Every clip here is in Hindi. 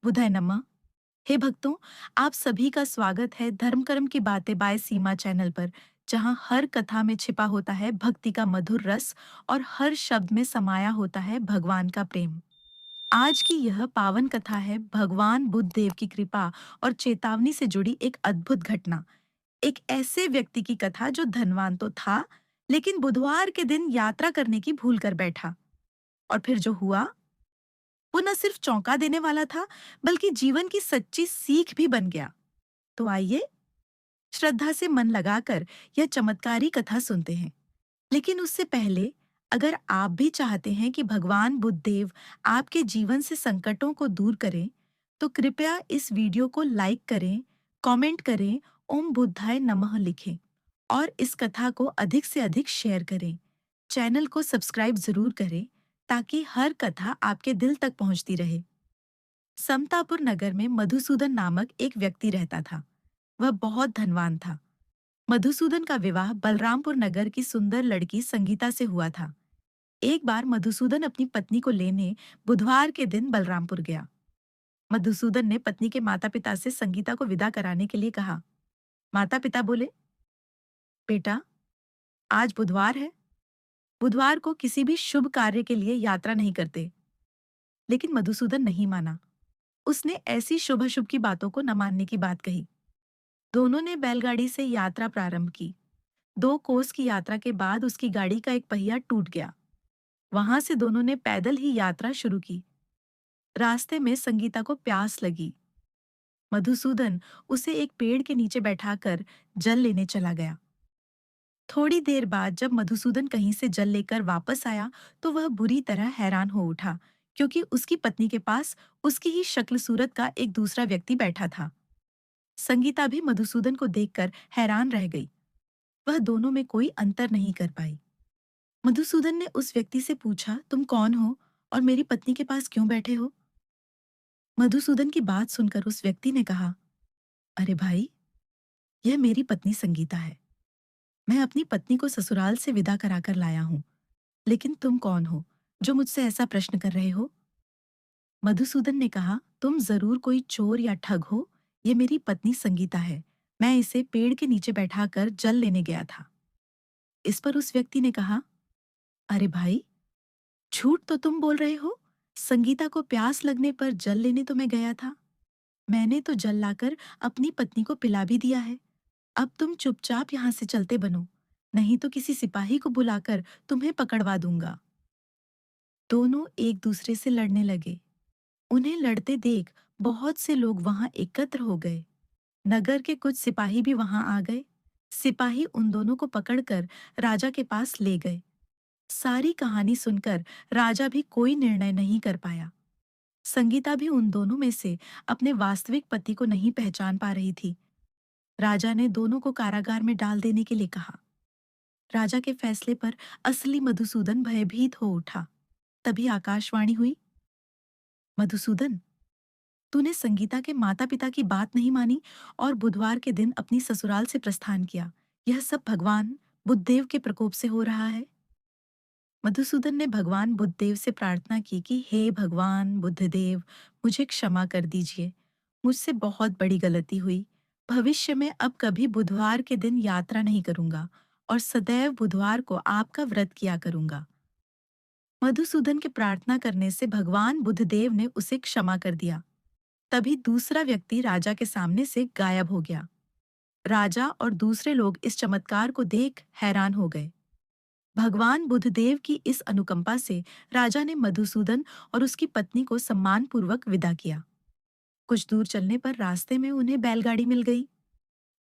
बुधाय नमः। हे भक्तों, आप सभी का स्वागत है धर्म कर्म की बातें बाय सीमा चैनल पर, जहां हर कथा में छिपा होता है भक्ति का मधुर रस और हर शब्द में समाया होता है भगवान का प्रेम। आज की यह पावन कथा है भगवान बुद्ध देव की कृपा और चेतावनी से जुड़ी एक अद्भुत घटना। एक ऐसे व्यक्ति की कथा जो धनवान तो था, लेकिन बुधवार के दिन यात्रा करने की भूल कर बैठा। और फिर जो हुआ, वो न सिर्फ चौंका देने वाला था, बल्कि जीवन की सच्ची सीख भी बन गया। तो आइए, श्रद्धा से मन लगाकर यह चमत्कारी कथा सुनते हैं। लेकिन उससे पहले, अगर आप भी चाहते हैं कि भगवान बुद्धदेव आपके जीवन से संकटों को दूर करें, तो कृपया इस वीडियो को लाइक करें, कमेंट करें, ओम बुद्धाय नमः लिखें और इस कथा को अधिक से अधिक शेयर करें। चैनल को सब्सक्राइब जरूर करें ताकि हर कथा आपके दिल तक पहुंचती रहे। समतापुर नगर में मधुसूदन नामक एक व्यक्ति रहता था। वह बहुत धनवान था। मधुसूदन का विवाह बलरामपुर नगर की सुंदर लड़की संगीता से हुआ था। एक बार मधुसूदन अपनी पत्नी को लेने बुधवार के दिन बलरामपुर गया। मधुसूदन ने पत्नी के माता-पिता से संगीता को विदा कराने के लिए कहा। माता-पिता बोले, बेटा, आज बुधवार है। बुधवार को किसी भी शुभ कार्य के लिए यात्रा नहीं करते। लेकिन मधुसूदन नहीं माना। उसने ऐसी शुभ-अशुभ की बातों को न मानने की बात कही। दोनों ने बैलगाड़ी से यात्रा प्रारंभ की। 2 कोस की यात्रा के बाद उसकी गाड़ी का एक पहिया टूट गया। वहां से दोनों ने पैदल ही यात्रा शुरू की। रास्ते में संगीता को प्यास लगी। मधुसूदन उसे एक पेड़ के नीचे बैठाकर जल लेने चला गया। थोड़ी देर बाद जब मधुसूदन कहीं से जल लेकर वापस आया, तो वह बुरी तरह हैरान हो उठा, क्योंकि उसकी पत्नी के पास उसकी ही शक्ल सूरत का एक दूसरा व्यक्ति बैठा था। संगीता भी मधुसूदन को देखकर हैरान रह गई। वह दोनों में कोई अंतर नहीं कर पाई। मधुसूदन ने उस व्यक्ति से पूछा, तुम कौन हो और मेरी पत्नी के पास क्यों बैठे हो? मधुसूदन की बात सुनकर उस व्यक्ति ने कहा, अरे भाई, यह मेरी पत्नी संगीता है। मैं अपनी पत्नी को ससुराल से विदा कराकर लाया हूँ। लेकिन तुम कौन हो जो मुझसे ऐसा प्रश्न कर रहे हो? मधुसूदन ने कहा, तुम जरूर कोई चोर या ठग हो। ये मेरी पत्नी संगीता है। मैं इसे पेड़ के नीचे बैठाकर जल लेने गया था। इस पर उस व्यक्ति ने कहा, अरे भाई, झूठ तो तुम बोल रहे हो। संगीता को प्यास लगने पर जल लेने तो मैं गया था। मैंने तो जल लाकर अपनी पत्नी को पिला भी दिया है। अब तुम चुपचाप यहाँ से चलते बनो, नहीं तो किसी सिपाही को बुलाकर तुम्हें पकड़वा दूंगा। दोनों एक दूसरे से लड़ने लगे। उन्हें लड़ते देख बहुत से लोग वहां एकत्र हो गए। नगर के कुछ सिपाही भी वहां आ गए। सिपाही उन दोनों को पकड़कर राजा के पास ले गए। सारी कहानी सुनकर राजा भी कोई निर्णय नहीं कर पाया। संगीता भी उन दोनों में से अपने वास्तविक पति को नहीं पहचान पा रही थी। राजा ने दोनों को कारागार में डाल देने के लिए कहा। राजा के फैसले पर असली मधुसूदन भयभीत हो उठा। तभी आकाशवाणी हुई, मधुसूदन, तूने संगीता के माता-पिता की बात नहीं मानी और बुधवार के दिन अपनी ससुराल से प्रस्थान किया। यह सब भगवान बुद्धदेव के प्रकोप से हो रहा है। मधुसूदन ने भगवान बुद्धदेव से प्रार्थना की कि हे भगवान बुद्धदेव, मुझे क्षमा कर दीजिए। मुझसे बहुत बड़ी गलती हुई। भविष्य में अब कभी बुधवार के दिन यात्रा नहीं करूंगा और सदैव बुधवार को आपका व्रत किया करूंगा। मधुसूदन के प्रार्थना करने से भगवान बुद्धदेव ने उसे क्षमा कर दिया। तभी दूसरा व्यक्ति राजा के सामने से गायब हो गया। राजा और दूसरे लोग इस चमत्कार को देख हैरान हो गए। भगवान बुद्धदेव की इस अनुकंपा से राजा ने मधुसूदन और उसकी पत्नी को सम्मानपूर्वक विदा किया। कुछ दूर चलने पर रास्ते में उन्हें बैलगाड़ी मिल गई।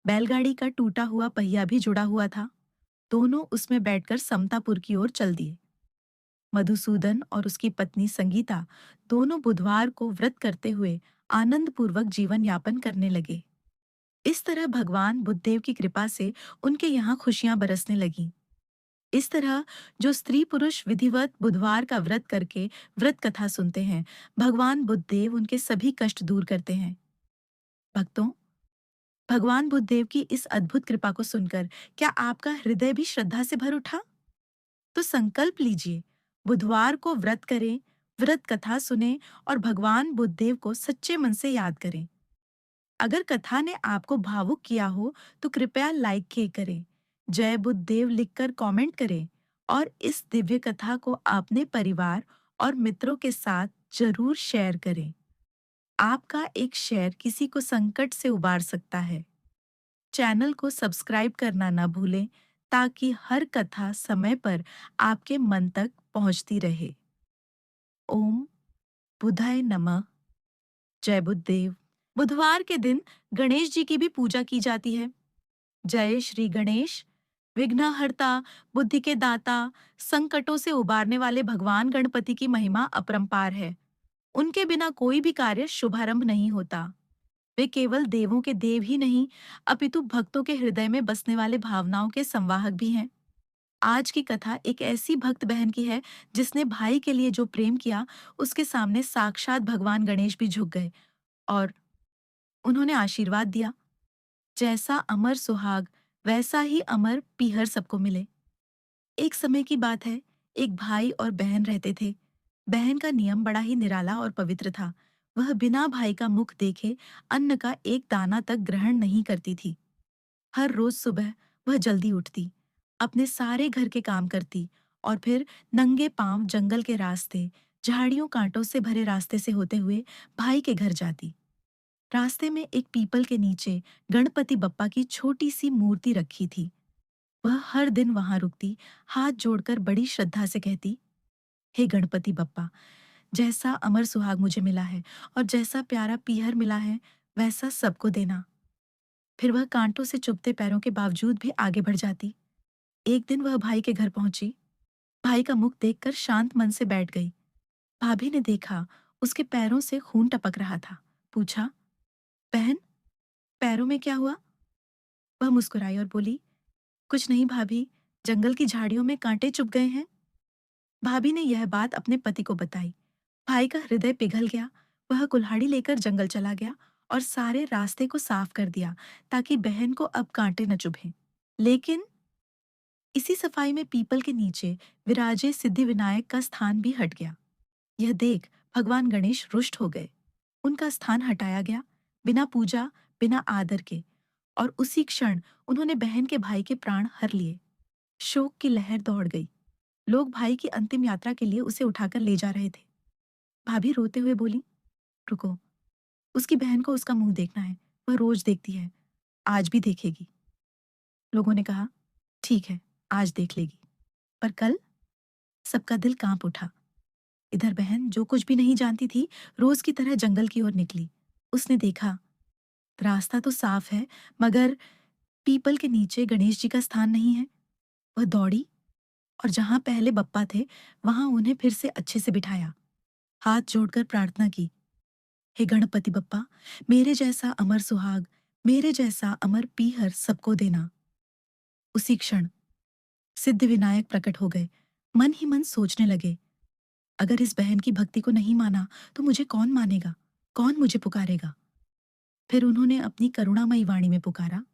बैलगाड़ी का टूटा हुआ पहिया भी जुड़ा हुआ था। दोनों उसमें बैठकर समतापुर की ओर चल दिए। मधुसूदन और उसकी पत्नी संगीता दोनों बुधवार को व्रत करते हुए आनंदपूर्वक जीवन यापन करने लगे। इस तरह भगवान बुद्धदेव की कृपा से उनके यहाँ खुशियां बरसने लगीं। इस तरह जो स्त्री पुरुष विधिवत बुधवार का व्रत करके व्रत कथा सुनते हैं, भगवान बुद्धदेव उनके सभी कष्ट दूर करते हैं। भक्तों, भगवान बुद्धदेव की इस अद्भुत कृपा को सुनकर क्या आपका हृदय भी श्रद्धा से भर उठा? तो संकल्प लीजिए, बुधवार को व्रत करें, व्रत कथा सुने और भगवान बुद्धदेव को सच्चे मन से याद करें। अगर कथा ने आपको भावुक किया हो तो कृपया लाइक के करें, जय बुद्धदेव लिखकर कमेंट करें और इस दिव्य कथा को अपने परिवार और मित्रों के साथ जरूर शेयर करें। आपका एक शेयर किसी को संकट से उबार सकता है। चैनल को सब्सक्राइब करना न भूलें ताकि हर कथा समय पर आपके मन तक पहुंचती रहे। ओम बुधाय नमः। जय बुद्धदेव। बुधवार के दिन गणेश जी की भी पूजा की जाती है। जय श्री गणेश। विघ्नहर्ता, बुद्धि के दाता, संकटों से उबारने वाले भगवान गणपति की महिमा अपरंपार है। उनके बिना कोई भी कार्य शुभारंभ नहीं होता। वे केवल देवों के देव ही नहीं, अपितु भक्तों के हृदय में बसने वाले भावनाओं के संवाहक भी हैं। आज की कथा एक ऐसी भक्त बहन की है जिसने भाई के लिए जो प्रेम किया, उसके सामने साक्षात भगवान गणेश भी झुक गए और उन्होंने आशीर्वाद दिया। जैसा अमर सुहाग वैसा ही अमर पीहर सबको मिले। एक समय की बात है, एक भाई और बहन रहते थे। बहन का नियम बड़ा ही निराला और पवित्र था। वह बिना भाई का मुख देखे अन्न का एक दाना तक ग्रहण नहीं करती थी। हर रोज सुबह वह जल्दी उठती, अपने सारे घर के काम करती और फिर नंगे पांव जंगल के रास्ते, झाड़ियों कांटों से भरे रास्ते से होते हुए भाई के घर जाती। रास्ते में एक पीपल के नीचे गणपति बप्पा की छोटी सी मूर्ति रखी थी। वह हर दिन वहां रुकती, हाथ जोड़कर बड़ी श्रद्धा से कहती, हे गणपति बप्पा, जैसा अमर सुहाग मुझे मिला है और जैसा प्यारा पीहर मिला है, वैसा सबको देना। फिर वह कांटों से चुभते पैरों के बावजूद भी आगे बढ़ जाती। एक दिन वह भाई के घर पहुंची। भाई का मुख देखकर शांत मन से बैठ गई। भाभी ने देखा, उसके पैरों से खून टपक रहा था। पूछा, बहन, पैरों में क्या हुआ? वह मुस्कुराई और बोली, कुछ नहीं भाभी, जंगल की झाड़ियों में कांटे चुभ गए हैं। भाभी ने यह बात अपने पति को बताई। भाई का हृदय पिघल गया। वह कुल्हाड़ी लेकर जंगल चला गया और सारे रास्ते को साफ कर दिया ताकि बहन को अब कांटे न चुभें। लेकिन इसी सफाई में पीपल के नीचे विराजे सिद्धि विनायक का स्थान भी हट गया। यह देख भगवान गणेश रुष्ट हो गए। उनका स्थान हटाया गया, बिना पूजा, बिना आदर के, और उसी क्षण उन्होंने बहन के भाई के प्राण हर लिए। शोक की लहर दौड़ गई। लोग भाई की अंतिम यात्रा के लिए उसे उठाकर ले जा रहे थे। भाभी रोते हुए बोली, रुको, उसकी बहन को उसका मुंह देखना है। वह रोज देखती है, आज भी देखेगी। लोगों ने कहा, ठीक है, आज देख लेगी, पर कल? सबका दिल कांप उठा। इधर बहन, जो कुछ भी नहीं जानती थी, रोज की तरह जंगल की ओर निकली। उसने देखा, रास्ता तो साफ है, मगर पीपल के नीचे गणेश जी का स्थान नहीं है। वह दौड़ी और जहां पहले बप्पा थे, वहां उन्हें फिर से अच्छे से बिठाया। हाथ जोड़कर प्रार्थना की, हे गणपति बप्पा, मेरे जैसा अमर सुहाग, मेरे जैसा अमर पीहर सबको देना। उसी क्षण सिद्ध विनायक प्रकट हो गए। मन ही मन सोचने लगे, अगर इस बहन की भक्ति को नहीं माना तो मुझे कौन मानेगा, कौन मुझे पुकारेगा? फिर उन्होंने अपनी करुणामयी वाणी में पुकारा,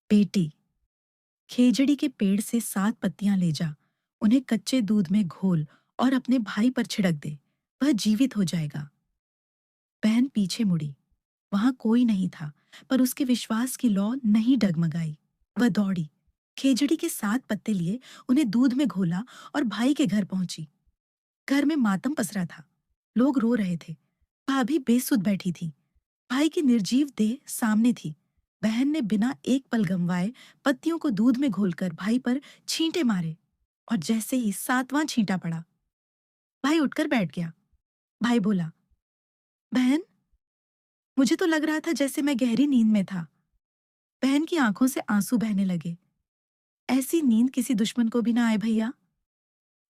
बेटी, खेजड़ी के पेड़ से 7 पत्तियां ले जा, उन्हें कच्चे दूध में घोल और अपने भाई पर छिड़क दे, वह जीवित हो जाएगा। बहन पीछे मुड़ी। वहां कोई नहीं था, पर उसके विश्वास की लौ नहीं डगमगाई। वह दौड़ी, खेजड़ी के 7 पत्ते लिए, उन्हें दूध में घोला और भाई के घर पहुंची। घर में मातम पसरा था। लोग रो रहे थे। भाभी बेसुध बैठी थी। भाई की निर्जीव देह सामने थी। बहन ने बिना एक पल गंवाए पत्तियों को दूध में घोलकर भाई पर छींटे मारे और जैसे ही 7वां छींटा पड़ा, भाई उठकर बैठ गया। भाई बोला, बहन, मुझे तो लग रहा था जैसे मैं गहरी नींद में था। बहन की आंखों से आंसू बहने लगे। ऐसी नींद किसी दुश्मन को भी ना आए भैया।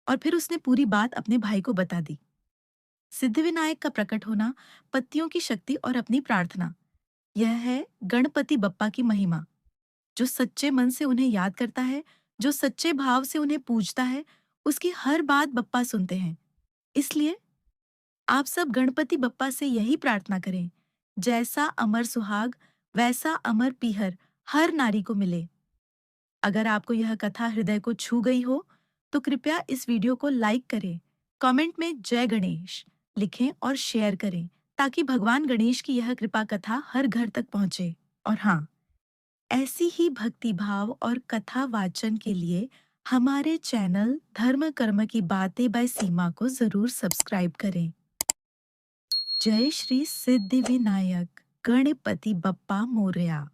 और फिर उसने पूरी बात अपने भाई को बता दी। सिद्धिविनायक का प्रकट होना, पत्तियों की शक्ति और अपनी प्रार्थना, यह है गणपति बप्पा की महिमा। जो सच्चे मन से उन्हें याद करता है, जो सच्चे भाव से उन्हें पूजता है, उसकी हर बात बप्पा सुनते हैं। इसलिए आप सब गणपति बप्पा से यही प्रार्थना करें, जैसा अमर सुहाग वैसा अमर पीहर हर नारी को मिले। अगर आपको यह कथा हृदय को छू गई हो, तो कृपया इस वीडियो को लाइक करें, कमेंट में जय गणेश लिखें और शेयर करें ताकि भगवान गणेश की यह कृपा कथा हर घर तक पहुंचे। और हाँ, ऐसी ही भक्ति भाव और कथा वाचन के लिए हमारे चैनल धर्म कर्म की बातें बाय सीमा को जरूर सब्सक्राइब करें। जय श्री सिद्धि विनायक गणपति बप्पा मोरया।